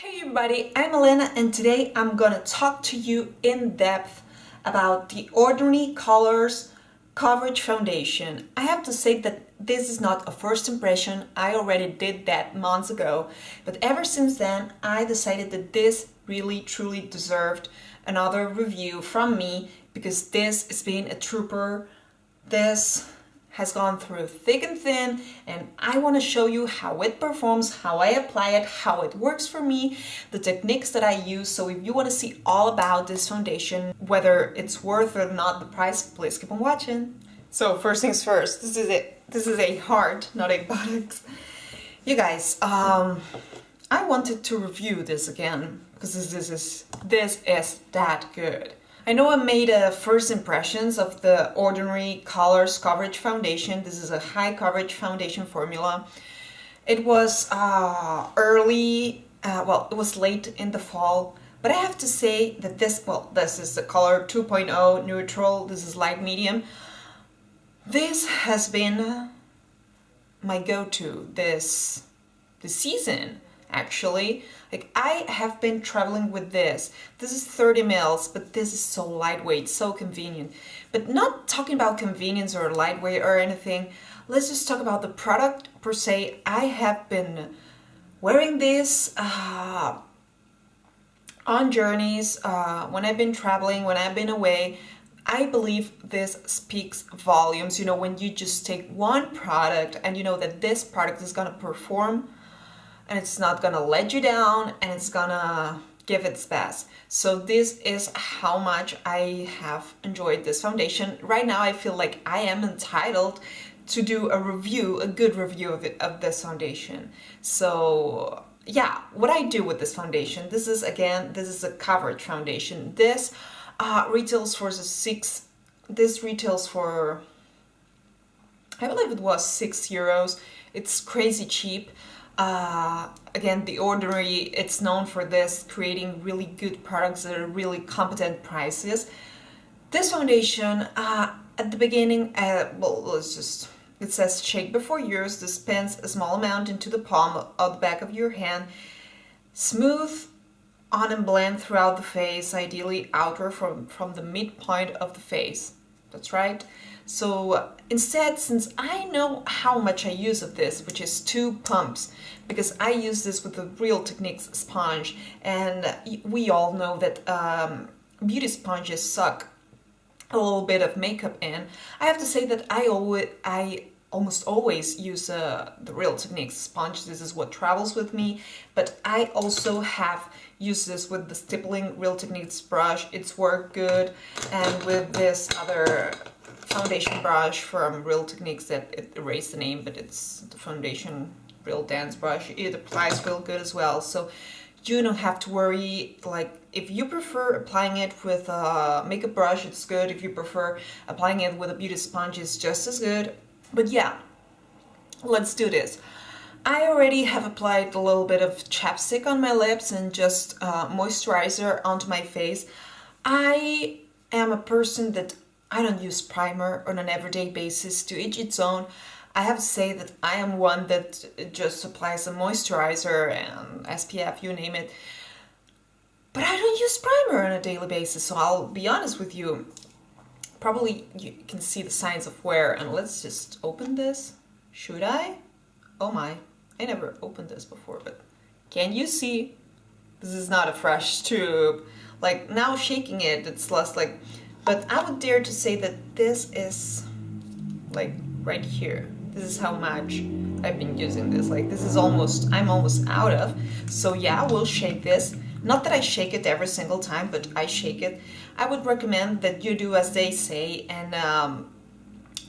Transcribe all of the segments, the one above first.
Hey everybody, I'm Elena and today I'm gonna talk to you in depth about the Ordinary Colors Coverage Foundation. I have to say that this is not a first impression, I already did that months ago, but ever since then I decided that this really truly deserved another review from me because this has been a trooper. This has gone through thick and thin, and I want to show you how it performs, how I apply it, how it works for me, the techniques that I use. So if you want to see all about this foundation, whether it's worth or not the price, please keep on watching. So first things first, this is it. This is a heart, not a buttocks. You guys, I wanted to review this again because this is that good. I know I made first impressions of the Ordinary Colors Coverage Foundation. This is a high coverage foundation formula. It was it was late in the fall, but I have to say that this is the color 2.0 neutral. This is light medium. This has been my go-to this season. Actually, like I have been traveling with this. This is 30 mils, but this is so lightweight, so convenient. But not talking about convenience or lightweight or anything. Let's just talk about the product per se. I have been wearing this on journeys, when I've been traveling, when I've been away. I believe this speaks volumes, you know, when you just take one product and you know that this product is gonna perform and it's not gonna let you down and it's gonna give its best. So this is how much I have enjoyed this foundation. Right now I feel like I am entitled to do a review, a good review of this foundation. So yeah, what I do with this foundation, this is a coverage foundation. This retails for I believe it was €6. It's crazy cheap. Again, The Ordinary, it's known for this, creating really good products at really competent prices. This foundation, at the beginning, it says shake before use, dispense a small amount into the palm of the back of your hand, smooth on and blend throughout the face, ideally outward from the midpoint of the face. That's right. So instead, since I know how much I use of this, which is 2 pumps, because I use this with the Real Techniques sponge, and we all know that beauty sponges suck a little bit of makeup in. I have to say that I almost always use the Real Techniques sponge. This is what travels with me, but I also have used this with the stippling Real Techniques brush. It's worked good, and with this other foundation brush from Real Techniques that it erased the name, but it's the foundation Real Dance brush. It applies real good as well. So you don't have to worry, like if you prefer applying it with a makeup brush, it's good. If you prefer applying it with a beauty sponge, it's just as good. But yeah, let's do this. I already have applied a little bit of chapstick on my lips and just moisturizer onto my face. I am a person that I don't use primer on an everyday basis. To each its own. I have to say that I am one that just applies a moisturizer and SPF, you name it. But I don't use primer on a daily basis, so I'll be honest with you. Probably you can see the signs of wear, and let's just open this. Should I? Oh my, I never opened this before, but can you see? This is not a fresh tube. Like now shaking it, it's less like, but I would dare to say that this is like right here. This is how much I've been using this. Like this is I'm almost out of. So yeah, we'll shake this. Not that I shake it every single time, but I shake it. I would recommend that you do as they say and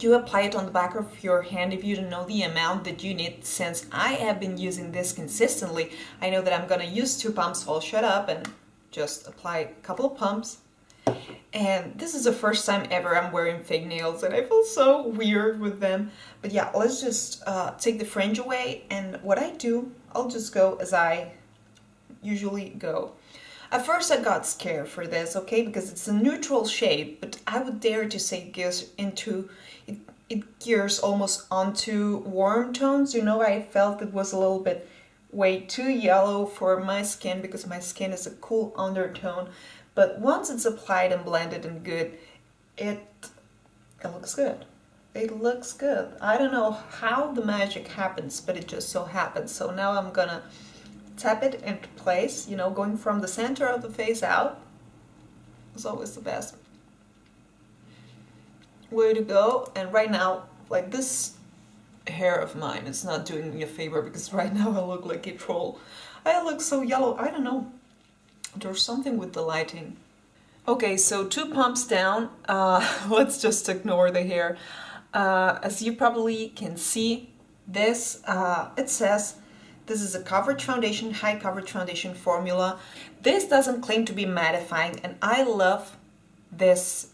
you apply it on the back of your hand if you don't know the amount that you need. Since I have been using this consistently, I know that I'm gonna use 2 pumps, so I'll shut up and just apply a couple of pumps. And this is the first time ever I'm wearing fake nails and I feel so weird with them. But yeah, let's just take the fringe away, and what I do, I'll just go as I usually go. At first I got scared for this, okay, because it's a neutral shade, but I would dare to say it gears almost onto warm tones. You know, I felt it was a little bit way too yellow for my skin because my skin is a cool undertone. But once it's applied and blended and good, it looks good. It looks good. I don't know how the magic happens, but it just so happens. So now I'm gonna tap it into place, you know, going from the center of the face out is always the best way to go. And right now, like, this hair of mine is not doing me a favor because right now I look like a troll. I look so yellow. I don't know. There's something with the lighting. Okay, so 2 pumps down. Let's just ignore the hair. As you probably can see, this it says this is a coverage foundation, high coverage foundation formula. This doesn't claim to be mattifying, and I love this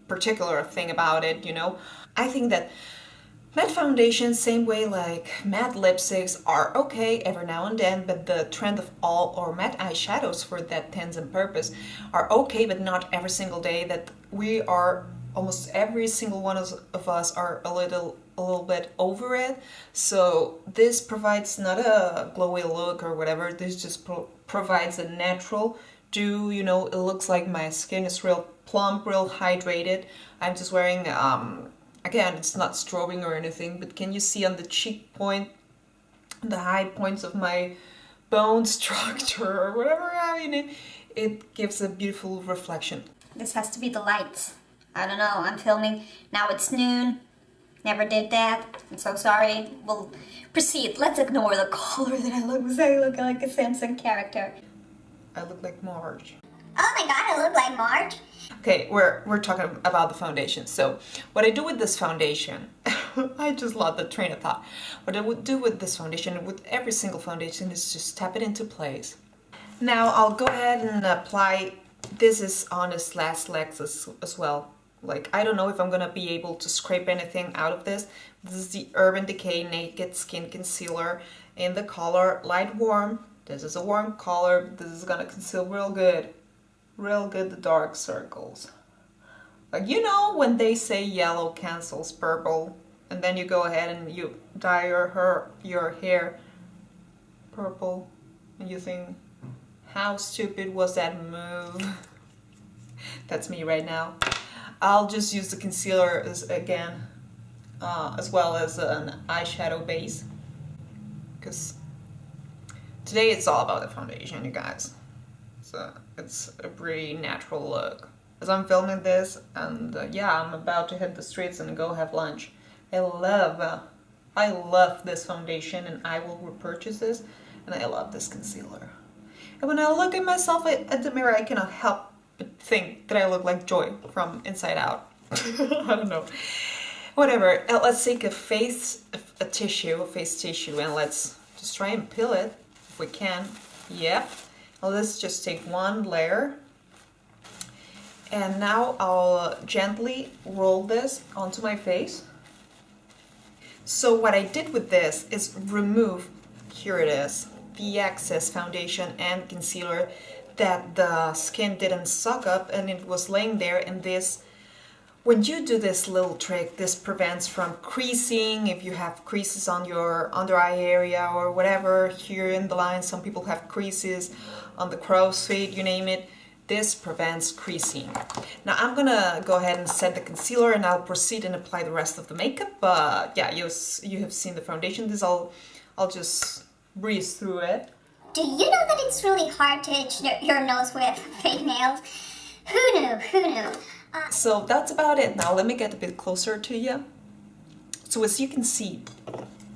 particular thing about it, you know. I think that matte foundations, same way like matte lipsticks, are okay every now and then, but the trend of all, or matte eyeshadows for that intents and purpose, are okay, but not every single day. That we are, almost every single one of us are a little bit over it. So this provides not a glowy look or whatever, this just provides a natural dew, you know. It looks like my skin is real plump, real hydrated. I'm just wearing, again, it's not strobing or anything, but can you see on the cheek point, the high points of my bone structure or whatever, I mean, it gives a beautiful reflection. This has to be the lights. I don't know, I'm filming, now it's noon, never did that, I'm so sorry. We'll proceed, let's ignore the color that I look like a Samsung character. I look like Marge. Oh my god, I look like Marge. Okay, we're talking about the foundation. So what I do with this foundation, I just love the train of thought. What I would do with this foundation, with every single foundation, is just tap it into place. Now I'll go ahead and apply, this is on its last legs as well. Like, I don't know if I'm gonna be able to scrape anything out of this. This is the Urban Decay Naked Skin Concealer in the color Light Warm. This is a warm color. This is gonna conceal real good the dark circles. Like, you know when they say yellow cancels purple, and then you go ahead and you dye your hair purple, and you think, how stupid was that move? That's me right now. I'll just use the concealer as well as an eyeshadow base, because today it's all about the foundation, you guys. So it's a pretty natural look. As I'm filming this, and yeah, I'm about to hit the streets and go have lunch. I love this foundation, and I will repurchase this, and I love this concealer. And when I look at myself at the mirror, I cannot help but think that I look like Joy from Inside Out. I don't know. Whatever, let's take a face tissue, and let's just try and peel it, if we can. Yep. Now let's just take one layer. And now I'll gently roll this onto my face. So what I did with this is remove, here it is, the excess foundation and concealer that the skin didn't suck up, and it was laying there. And this, when you do this little trick, this prevents from creasing. If you have creases on your under eye area or whatever, here in the line, some people have creases on the crow's feet, you name it. This prevents creasing. Now I'm gonna go ahead and set the concealer, and I'll proceed and apply the rest of the makeup. But yeah, you have seen the foundation. This I'll just breeze through it. Do you know that it's really hard to itch your nose with fake nails? Who knew? Who knew? So that's about it. Now let me get a bit closer to you. So as you can see,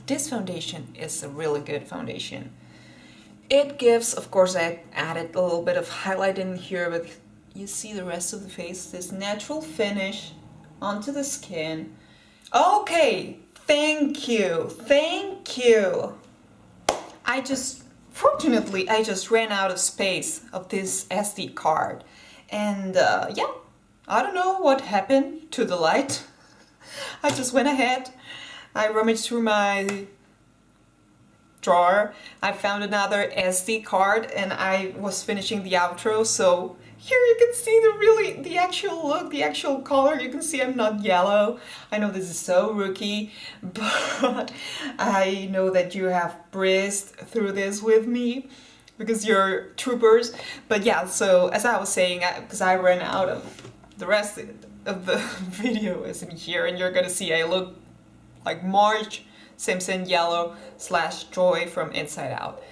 this foundation is a really good foundation. It gives, of course, I added a little bit of highlight in here, but you see the rest of the face, this natural finish onto the skin. Okay, thank you. Fortunately, I just ran out of space of this SD card. And yeah, I don't know what happened to the light. I just went ahead, I rummaged through my drawer, I found another SD card and I was finishing the outro, so here you can see the actual look, the actual color. You can see I'm not yellow. I know this is so rookie, but I know that you have breezed through this with me because you're troopers. But yeah, so as I was saying, because I ran out of the rest of the video isn't here, and you're gonna see I look like Marge Simpson yellow / Joy from Inside Out.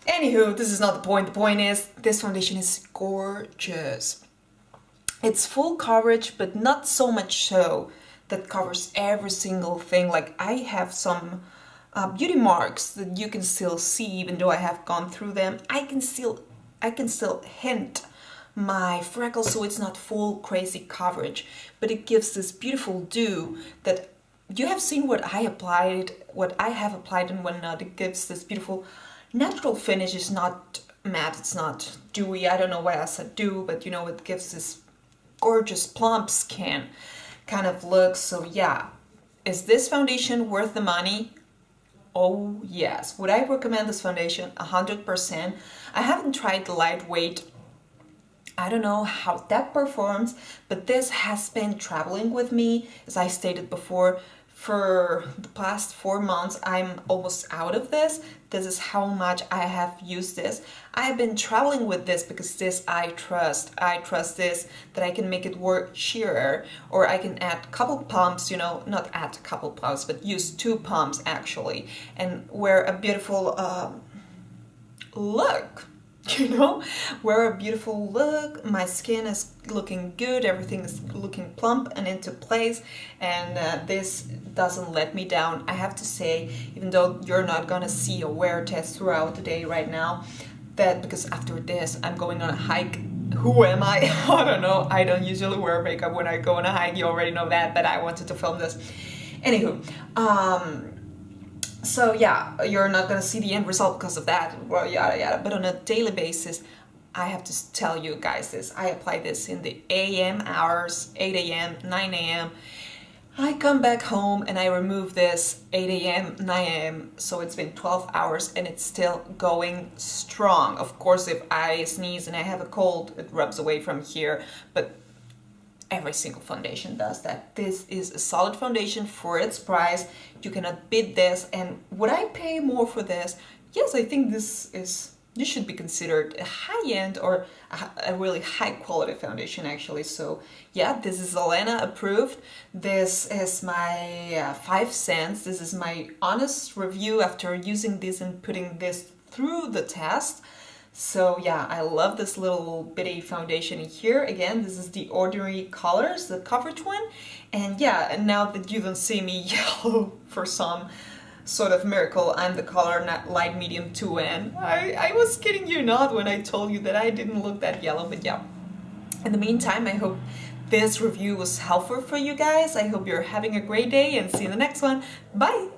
Anywho, this is not the point. The point is, this foundation is gorgeous. It's full coverage, but not so much so that covers every single thing. Like, I have some beauty marks that you can still see, even though I have gone through them. I can still hint my freckles, so it's not full crazy coverage, but it gives this beautiful dew that you have seen what I have applied and whatnot. It gives this beautiful natural finish. Is not matte, it's not dewy. I don't know why I said dew, but you know, it gives this gorgeous plump skin kind of look. So yeah, is this foundation worth the money? Oh yes. Would I recommend this foundation? 100%. I haven't tried the lightweight. I don't know how that performs, but this has been traveling with me, as I stated before. For the past 4 months, I'm almost out of this. This is how much I have used this. I've been traveling with this because this I trust. I trust this, that I can make it work sheerer, or I can add couple pumps, you know, not add couple pumps, but use 2 pumps actually, and wear a beautiful look. You know, wear a beautiful look. My skin is looking good, everything is looking plump and into place, and this doesn't let me down. I have to say, even though you're not gonna see a wear test throughout the day right now, that because after this I'm going on a hike. Who am I? I don't know. I don't usually wear makeup when I go on a hike. You already know that, but I wanted to film this. Anywho, so yeah, you're not gonna see the end result because of that, well, yada yada, but on a daily basis, I have to tell you guys this. I apply this in the AM hours, 8 a.m., 9 a.m. I come back home and I remove this 8 a.m., 9 a.m., so it's been 12 hours and it's still going strong. Of course, if I sneeze and I have a cold, it rubs away from here, but every single foundation does that. This is a solid foundation for its price. You cannot beat this. And would I pay more for this? Yes, I think this should be considered a high-end or a really high-quality foundation actually. So yeah, this is Helena approved. This is my 5 cents. This is my honest review after using this and putting this through the test. So yeah, I love this little bitty foundation here. Again, this is the Ordinary Colors, the coverage one. And yeah, and now that you don't see me yellow for some sort of miracle, I'm the color light medium 2N. I was kidding you not when I told you that I didn't look that yellow, but yeah. In the meantime, I hope this review was helpful for you guys. I hope you're having a great day and see you in the next one. Bye!